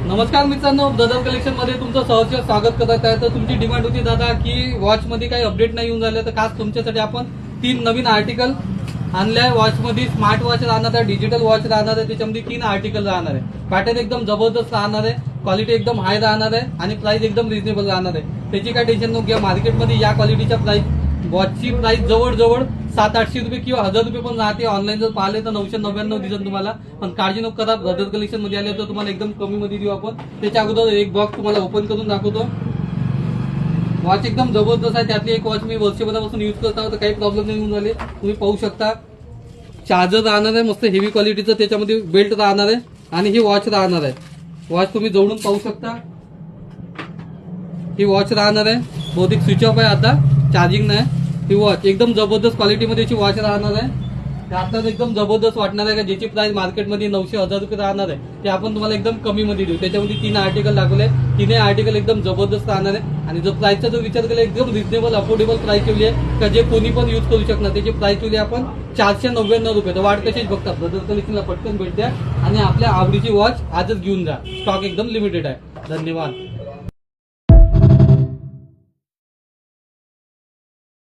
नमस्कार मित्रांनो, brother collection मध्ये तुमचं सहर्ष स्वागत करत आहे. तर तुमची डिमांड होती दादा की वॉच मध्ये काही अपडेट नाही येऊन झाले, तर खास तुमच्यासाठी आपण 3 नवीन आर्टिकल आणले आहे. वॉच मध्ये स्मार्ट वॉच राहणार आहे, डिजिटल वॉच राहणार आहे, त्याच्यामध्ये 3 आर्टिकल राहणार आहे. पॅटर्न एकदम जबरदस्त राहणार आहे, क्वालिटी एकदम हाय राहणार आहे आणि प्राइस एकदम रिजनेबल राहणार आहे. त्याची काय टेन्शन नको घ्या. मार्केटमध्ये या क्वालिटीच्या प्राइस वॉचची प्राइस जवळ 700-800 रुपये किंवा 1000 रुपये पण राहते. ऑनलाईन जर पाहिले तर 999 दिसेल तुम्हाला. पण काळजी नको करा, ब्रदर कलेक्शन मध्ये आले तर तुम्हाला एकदम कमी मध्ये देऊ आपण. त्याच्या अगोदर एक बॉक्स तुम्हाला ओपन करून दाखवतो. वॉच एकदम जबरदस्त आहे. त्यातली एक वॉच मी वर्षभरापासून यूज करत आहोत, तर काही प्रॉब्लेम नाही होऊन झाले. तुम्ही पाहू शकता. चार्जर राहणार आहे मस्त हेवी क्वालिटीचं, त्याच्यामध्ये बेल्ट राहणार आहे आणि ही वॉच राहणार आहे. वॉच तुम्ही जवळून पाहू शकता. ही वॉच राहणार आहे, बहुतेक स्विच ऑफ आहे आता, चार्जिंग नाही. ही वॉच एकदम जबरदस्त क्वालिटीमध्ये वॉच राहणार आहे. त्यातच एकदम जबरदस्त वाटणार आहे का, ज्याची प्राइस मार्केटमध्ये 900-1000 रुपये राहणार आहे, ते आपण तुम्हाला एकदम कमी मध्ये देऊ. त्याच्यामध्ये 3 आर्टिकल दाखवले. 3 आर्टिकल एकदम जबरदस्त राहणार आहे. आणि जर प्राइसचा जर विचार केला, एकदम रिजनेबल अफोर्डेबल प्राइस ठेवली आहे का, जे कोणी पण यूज करू शकणार. त्याची प्राइस ठेवली आपण 499 रुपये. तर वाट कशीच बघता, ब्रदर कलेक्शनला पटकन भेट द्या आणि आपल्या आवडीची वॉच आजच घेऊन जा. स्टॉक एकदम लिमिटेड आहे. धन्यवाद.